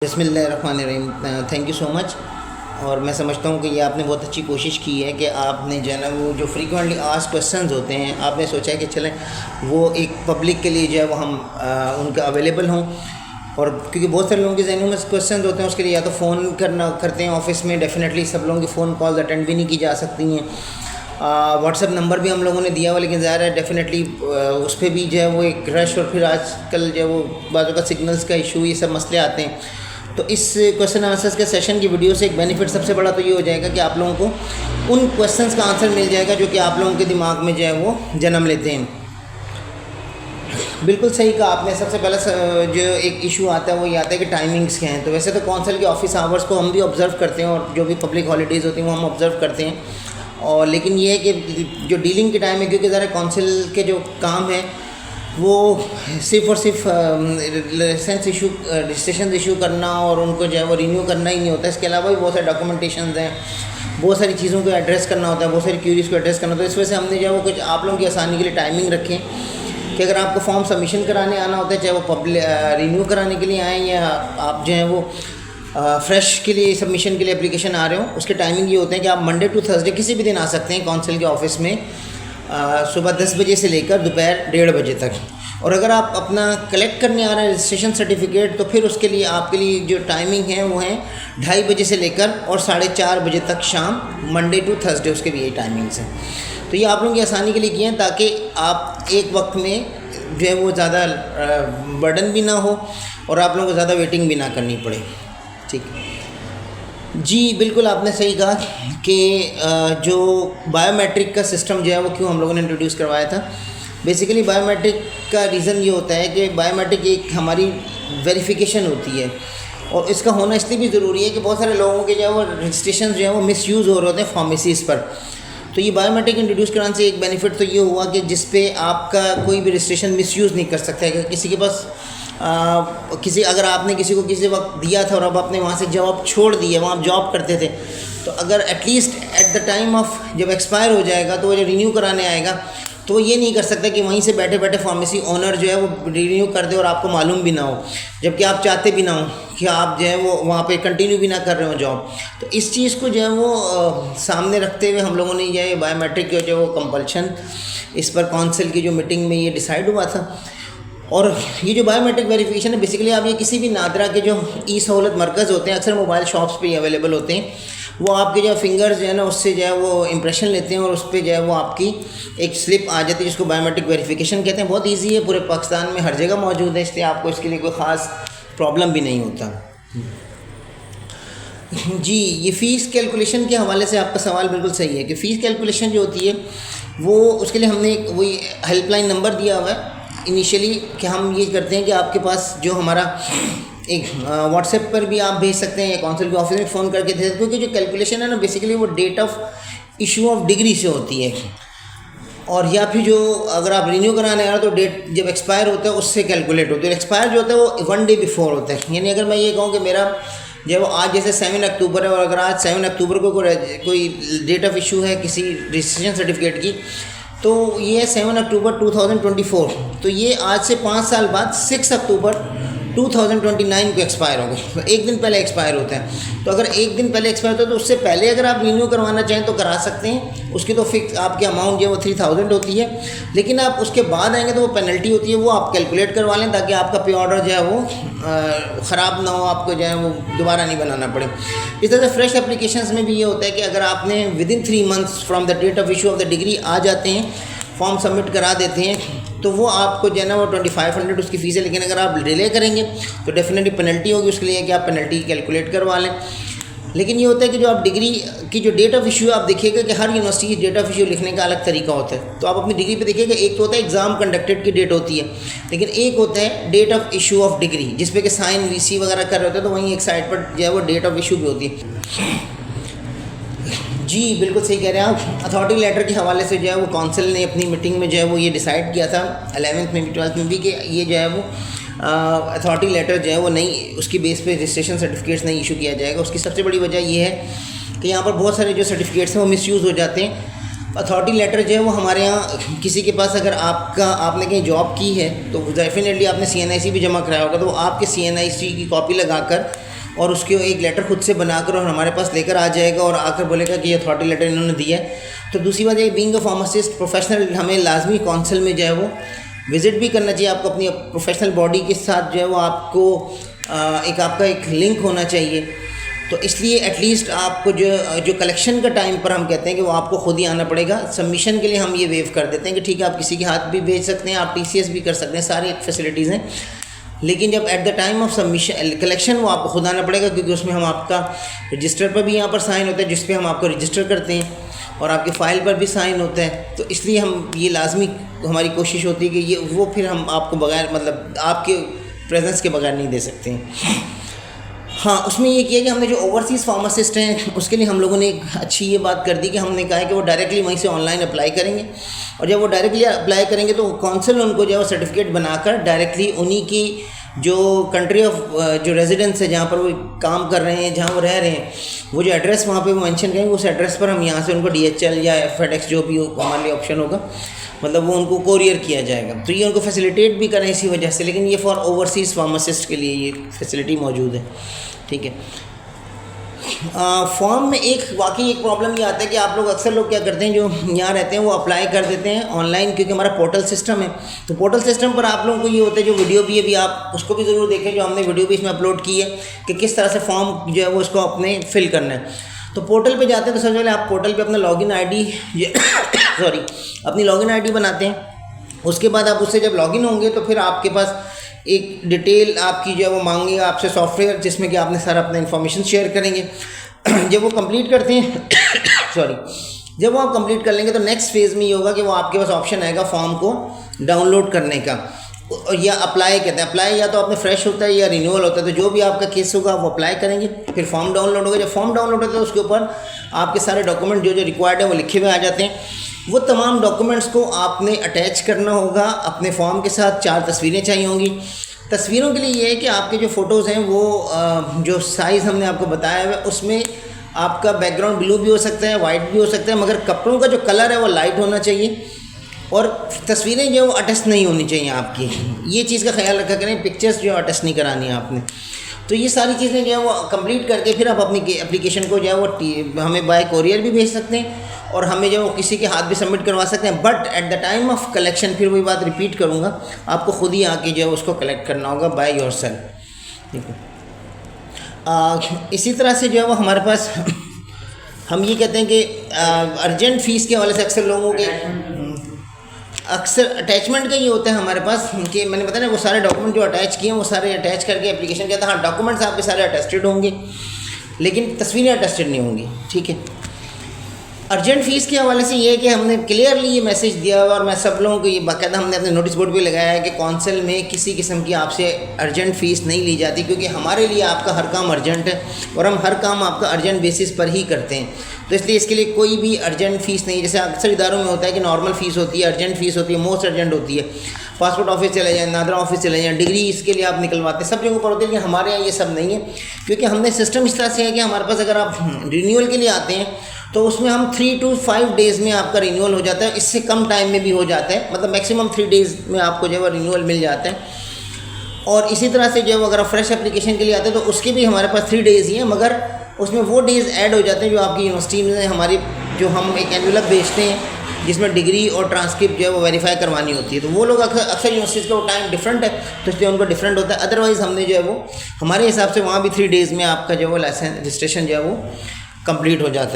बिस्मिल्लाहिर्रहमानिर्रहीम। Thank you so much. और मैं समझता हूँ कि ये आपने बहुत अच्छी कोशिश की है कि आपने जो है ना वो जो फ्रीक्वेंटली आस्क्ड क्वेश्चंस होते हैं आपने सोचा है कि चलें वो एक पब्लिक के लिए जो है वो हम उनका अवेलेबल हों। और क्योंकि बहुत सारे लोगों के जहनों में क्वेश्चंस होते हैं उसके लिए या तो फ़ोन करना करते हैं ऑफिस में, डेफिनेटली सब लोगों की फ़ोन कॉल्स अटेंड भी नहीं की जा सकती हैं। व्हाट्सएप नंबर भी हम लोगों ने दिया हुआ, लेकिन ज़ाहिर है डेफिनेटली उस पर भी जो है वो एक रश और फिर आजकल जो है वो बाज़ों का सिग्नल्स का इशू, ये सब मसले आते हैं। तो इस क्वेश्चन आंसर्स के सेशन की वीडियो से एक बेनिफिट सबसे बड़ा तो ये हो जाएगा कि आप लोगों को उन क्वेश्चंस का आंसर मिल जाएगा जो कि आप लोगों के दिमाग में जो है वो जन्म लेते हैं। बिल्कुल सही कहा आपने। सबसे पहला जो एक इशू आता है वो ये आता है कि टाइमिंग्स क्या हैं। तो वैसे तो कौंसिल के ऑफिस आवर्स को हम भी ऑब्ज़र्व करते हैं और जो भी पब्लिक हॉलीडेज़ होती हैं वो हम ऑब्ज़र्व करते हैं। और लेकिन ये है कि जो डीलिंग के टाइम है, क्योंकि ज़रा कौंसिल के जो काम है वो सिर्फ़ और सिर्फ लाइसेंस इशू, रजिस्ट्रेशन इशू करना और उनको जो है वो रिन्यू करना ही नहीं होता। इसके अलावा भी बहुत सारे डॉक्यूमेंटेशन हैं, बहुत सारी चीज़ों को एड्रेस करना होता है, बहुत सारी क्यूरीज़ को एड्रेस करना होता है। इस वजह से हमने जो है वो कुछ आप लोगों की आसानी के लिए टाइमिंग रखें कि अगर आपको फॉर्म सबमिशन कराने आना होता है, चाहे वो पब्लिक रिन्यू कराने के लिए आएँ या आप जो है वो फ्रेश के लिए सबमिशन के लिए एप्लीकेशन आ रहे हो, उसके टाइमिंग ये होते हैं कि आप मंडे टू थर्सडे किसी भी दिन आ सकते हैं कौंसिल के ऑफिस में सुबह 10 बजे से लेकर दोपहर 1:30 बजे तक। और अगर आप अपना कलेक्ट करने आ रहे हैं रजिस्ट्रेशन सर्टिफिकेट, तो फिर उसके लिए आपके लिए जो टाइमिंग है वो है 2:30 बजे से लेकर और 4:30 बजे तक शाम, मंडे टू थर्सडे उसके भी यही टाइमिंग्स हैं। तो ये आप लोगों की आसानी के लिए किए हैं ताकि आप एक वक्त में जो है वो ज़्यादा बर्डन भी ना हो और आप लोगों को ज़्यादा वेटिंग भी ना करनी पड़े। ठीक जी, बिल्कुल आपने सही कहा कि जो बायोमेट्रिक का सिस्टम जो है वो क्यों हम लोगों ने इंट्रोड्यूस करवाया था। बेसिकली बायोमेट्रिक का रीज़न ये होता है कि बायोमेट्रिक एक हमारी वेरिफिकेशन होती है और इसका होना इसलिए भी ज़रूरी है कि बहुत सारे लोगों के जो है वो रजिस्ट्रेशन जो है वो मिसयूज़ हो रहे होते हैं फार्मेसीज़ पर। तो ये बायोमेट्रिक इंट्रोड्यूस कराने से एक बेनिफिट तो ये हुआ कि जिस पे आपका कोई भी रजिस्ट्रेशन मिसयूज़ नहीं कर सकता है। किसी के पास अगर आपने किसी को किसी वक्त दिया था और अब आपने वहाँ से जॉब छोड़ दी है, वहाँ आप जॉब करते थे, तो अगर at least at the time of जब एक्सपायर हो जाएगा तो वो जब रिन्यू कराने आएगा तो वो ये नहीं कर सकता कि वहीं से बैठे बैठे फार्मेसी ओनर जो है वो रिन्यू कर दे और आपको मालूम भी ना हो, जबकि आप चाहते भी ना हो कि आप जो है वो वहाँ पे कंटिन्यू भी ना कर रहे हो जॉब। तो इस चीज़ को जो है वो सामने रखते हुए हम लोगों ने ये बायोमेट्रिक जो है वो कंपल्शन इस पर कौंसिल की जो मीटिंग में ये डिसाइड हुआ था। और ये जो बायोमेट्रिक वेरिफिकेशन है बेसिकली आप ये किसी भी नादरा के जो ई सहूलत मरकज़ होते हैं, अक्सर मोबाइल शॉप्स पे अवेलेबल होते हैं, वो आपके जो फिंगर्स जो है ना उससे जो है वो इंप्रेशन लेते हैं और उस पर जो है वो आपकी एक स्लिप आ जाती है जिसको बायोमेट्रिक वेरिफिकेशन कहते हैं। बहुत ईजी है, पूरे पाकिस्तान में हर जगह मौजूद है, इसलिए आपको इसके लिए कोई ख़ास प्रॉब्लम भी नहीं होता। जी, ये फ़ीस कैलकुलेशन के हवाले से आपका सवाल बिल्कुल सही है कि फ़ीस कैलकुलेशन जो होती है वो उसके लिए हमने एक वही हेल्पलाइन नंबर दिया हुआ है इनिशियली कि हम ये करते हैं कि आपके पास जो हमारा एक व्हाट्सएप पर भी आप भेज सकते हैं या कौंसिल के ऑफिस में फ़ोन करके दे सकते हैं, क्योंकि जो कैलकुलेशन है ना बेसिकली वो date of issue of degree से होती है। और या फिर जो अगर आप रिन्यू कराने आ रहे हो तो डेट जब एक्सपायर होता है उससे कैलकुलेट होती है। एक्सपायर जो होता है वो 1 डे बिफोर होता है। यानी अगर मैं ये कहूँ कि मेरा जब आज जैसे 7 अक्टूबर है और अगर आज 7 अक्टूबर को कोई डेट ऑफ इशू है किसी रजिस्ट्रेशन सर्टिफिकेट की, तो ये है 7 अक्टूबर 2024, तो ये आज से 5 साल बाद 6 अक्टूबर 2029 को एक्सपायर होगा। तो एक दिन पहले एक्सपायर होता है। तो अगर एक दिन पहले एक्सपायर होता है तो उससे पहले अगर आप रिन्यू करवाना चाहें तो करा सकते हैं। उसकी तो फिक्स आपकी अमाउंट जो है वो 3000 होती है, लेकिन आप उसके बाद आएंगे तो वो पेनल्टी होती है, वो आप कैलकुलेट करवा लें ताकि आपका पे ऑर्डर जो है वो ख़राब ना हो, आपको जो है वो दोबारा नहीं बनाना पड़े। इस तरह से फ्रेश एप्लीकेशंस में भी ये होता है कि अगर आपने within 3 months from the date of issue of the degree आ जाते हैं, फॉर्म सबमिट करा देते हैं, तो वो आपको जो है ना वो 2500 उसकी फ़ीस है। लेकिन अगर आप डिले करेंगे तो डेफिनेटली पेनल्टी होगी, उसके लिए कि आप पेनल्टी कैलकुलेट करवा लें। लेकिन ये होता है कि जो आप डिग्री की जो डेट ऑफ इशू आप देखिएगा कि हर यूनिवर्सिटी की डेट ऑफ इशू लिखने का अलग तरीका होता है। तो आप अपनी डिग्री पे देखिएगा, एक तो होता है एग्ज़ाम कंडक्टेड की डेट होती है, लेकिन एक होता है date of issue of degree जिस पे कि साइन वीसी वगैरह कर रहे होते हैं, तो वहीं एक साइड पर जो है वो डेट ऑफ इशू भी होती है। जी, बिल्कुल सही कह रहे हैं आप। अथॉरिटी लेटर के हवाले से जो है वो कौंसिल ने अपनी मीटिंग में जो है वो ये डिसाइड किया था 11th में भी 12th में भी कि ये जो है वो अथॉरिटी लेटर जो है वो नहीं, उसकी बेस पे रजिस्ट्रेशन सर्टिफिकेट्स नहीं इशू किया जाएगा। उसकी सबसे बड़ी वजह ये है कि यहाँ पर बहुत सारे जो सर्टिफिकेट्स हैं वो मिसयूज़ हो जाते हैं। अथॉरिटी लेटर जो है वो हमारे यहाँ किसी के पास अगर आपने कहीं जॉब की है तो डेफिनेटली आपने CNIC भी जमा कराया होगा, तो वो आपके CNIC की कॉपी लगाकर और उसके एक लेटर खुद से बनाकर और हमारे पास लेकर आ जाएगा और आकर बोलेगा कि ये अथॉरिटी लेटर इन्होंने दिया है। तो दूसरी बात ये, बीइंग अ फार्मासिस्ट प्रोफेशनल, हमें लाजमी काउंसिल में जो है वो विज़िट भी करना चाहिए। आपको अपनी प्रोफेशनल बॉडी के साथ जो है वो आपको आपका एक लिंक होना चाहिए। तो इसलिए एटलीस्ट आपको जो कलेक्शन का टाइम पर हम कहते हैं कि वो आपको खुद ही आना पड़ेगा। सबमिशन के लिए हम ये वेव कर देते हैं कि ठीक है, आप किसी के हाथ भी भेज सकते हैं, आप TCS भी कर सकते हैं, सारी फैसिलिटीज़ हैं। लेकिन जब at the time of submission collection वो आपको खुद आना पड़ेगा, क्योंकि उसमें हम आपका रजिस्टर पर भी यहाँ पर साइन होता है, जिस पे हम आपको रजिस्टर करते हैं, और आपकी फ़ाइल पर भी साइन होता है। तो इसलिए हम ये लाजमी हमारी कोशिश होती है कि ये वो फिर हम आपको बगैर मतलब आपके प्रेजेंस के बगैर नहीं दे सकते हैं। हाँ, उसमें ये किया कि हमने जो ओवरसीज़ फार्मासिस्ट हैं उसके लिए हम लोगों ने एक अच्छी ये बात कर दी कि हमने कहा है कि वो डायरेक्टली वहीं से ऑनलाइन अप्लाई करेंगे, और जब वो डायरेक्टली अप्लाई करेंगे तो काउंसिल उनको जो है वो सर्टिफिकेट बनाकर डायरेक्टली उन्हीं की जो कंट्री ऑफ जो रेजिडेंस है, जहाँ पर वो काम कर रहे हैं, जहाँ वो रह रहे हैं, वो जो एड्रेस वहाँ पे वो मेंशन करेंगे, उस एड्रेस पर हम यहाँ से उनको DHL या FedEx जो भी हमारे लिए ऑप्शन होगा, मतलब वो उनको कोरियर किया जाएगा। तो ये उनको फैसिलिटेट भी करें इसी वजह से। लेकिन ये फॉर ओवरसीज़ फार्मासिस्ट के लिए ये फैसिलिटी मौजूद है, ठीक है। फॉर्म में वाकई एक प्रॉब्लम ये आता है कि आप लोग अक्सर लोग क्या करते हैं, जो यहाँ रहते हैं वो अप्लाई कर देते हैं ऑनलाइन, क्योंकि हमारा पोर्टल सिस्टम है। तो पोर्टल सिस्टम पर आप लोगों को ये होता है, जो वीडियो भी है भी आप उसको भी ज़रूर देखें, जो हमने वीडियो भी इसमें अपलोड की है कि किस तरह से फॉर्म जो है वो उसको अपने फिल करना है। तो पोर्टल पे जाते हैं तो सबसे पहले आप पोर्टल पे अपना लॉगिन आईडी अपनी लॉगिन आईडी बनाते हैं। उसके बाद आप उससे जब लॉगिन होंगे तो फिर आपके पास एक डिटेल आपकी जो है वो मांगेगा आपसे सॉफ्टवेयर, जिसमें कि आपने सारा अपना इन्फॉर्मेशन शेयर करेंगे। जब वो कंप्लीट करते हैं जब वो आप कंप्लीट कर लेंगे तो नेक्स्ट फेज़ में ये होगा कि वो आपके पास ऑप्शन आएगा फॉर्म को डाउनलोड करने का, या अप्लाई कहते हैं। अप्लाई या तो आपने फ्रेश होता है या रिन्यूअल होता है, तो जो भी आपका केस होगा वो अप्लाई करेंगे, फिर फॉर्म डाउनलोड होगा। जब फॉर्म डाउनलोड होता है तो उसके ऊपर आपके सारे डॉक्यूमेंट जो रिक्वायर्ड है वो लिखे हुए आ जाते हैं। वो तमाम डॉक्यूमेंट्स को आपने अटैच करना होगा अपने फॉर्म के साथ। 4 तस्वीरें चाहिए होंगी। तस्वीरों के लिए ये है कि आपके जो फ़ोटोज़ हैं वो जो साइज़ हमने आपको बताया है उसमें आपका बैकग्राउंड ब्लू भी हो सकता है, वाइट भी हो सकता है, मगर कपड़ों का जो कलर है वो लाइट होना चाहिए, और तस्वीरें जो अटैच नहीं होनी चाहिए आपकी। ये चीज़ का ख्याल रखा करें, पिक्चर्स जो अटैच नहीं करानी है आपने। तो ये सारी चीज़ें जो है वो कंप्लीट करके फिर आप अपनी एप्लीकेशन को जो है वो हमें बाय कोरियर भी भेज सकते हैं, और हमें जो किसी के हाथ भी सबमिट करवा सकते हैं। But at the time of collection, फिर वही बात रिपीट करूँगा, आपको खुद ही आके जो है उसको कलेक्ट करना होगा बाय योरसेल्फ, ठीक है। इसी तरह से जो है वो हमारे पास हम ये कहते हैं कि अर्जेंट फ़ीस के हवाले से अक्सर लोगों के अटैचमेंट का ये होता है हमारे पास कि मैंने बताया ना, वो सारे डॉक्यूमेंट जो अटैच किए हैं वो सारे अटैच करके एप्लीकेशन किया था। हाँ, डॉक्यूमेंट्स आपके सारे अटेस्टेड होंगे, लेकिन तस्वीरें अटेस्टेड नहीं होंगी, ठीक है। अर्जेंट फ़ीस के हवाले से ये है कि हमने क्लियरली ये मैसेज दिया हुआ, और मैं सब लोगों को ये बाकायदा हमने अपने नोटिस बोर्ड पे लगाया है कि कौंसिल में किसी किस्म की आपसे अर्जेंट फ़ीस नहीं ली जाती, क्योंकि हमारे लिए आपका हर काम अर्जेंट है और हम हर काम आपका अर्जेंट बेसिस पर ही करते हैं। तो इसलिए इसके लिए कोई भी अर्जेंट फ़ीस नहीं। जैसे अक्सर इदारों में होता है कि नॉर्मल फ़ीस होती है, अर्जेंट फ़ीस होती है, मोस्ट अर्जेंट होती है। पासपोर्ट ऑफिस चले जाएँ, नादरा ऑफिस चले जाएँ, डिग्री इसके लिए आप निकलवाते हैं, सब जगहों पर होते हैं। लेकिन हमारे यहाँ ये सब नहीं है, क्योंकि हमने सिस्टम इस तरह से है कि हमारे पास अगर आप रिन्यूअल के लिए आते हैं तो उसमें हम 3 to 5 डेज़ में आपका रिन्यूअल हो जाता है। इससे कम टाइम में भी हो जाता है, मतलब मैक्सिमम 3 डेज़ में आपको जो है रिन्यूअल मिल जाता है। और इसी तरह से जो है अगर आप फ्रेश एप्लीकेशन के लिए आते हैं तो उसके भी हमारे पास 3 डेज़ ही हैं, मगर उसमें वो डेज़ ऐड हो जाते हैं जो आपकी यूनिवर्सिटी में हमारी जो हम एक एनवलप भेजते हैं जिसमें डिग्री और ट्रांसक्रिप्ट जो है वो वेरीफाई करवानी होती है। तो वो लोग अक्सर यूनिवर्सिटीज़ का वो टाइम डिफरेंट है, तो इसलिए उनको डिफरेंट होता है। अदरवाइज़ हमने जो है वो हमारे हिसाब से वहाँ भी 3 डेज़ में आपका जो है वो लाइसेंस रजिस्ट्रेशन जो है वो कंप्लीट हो जाता है।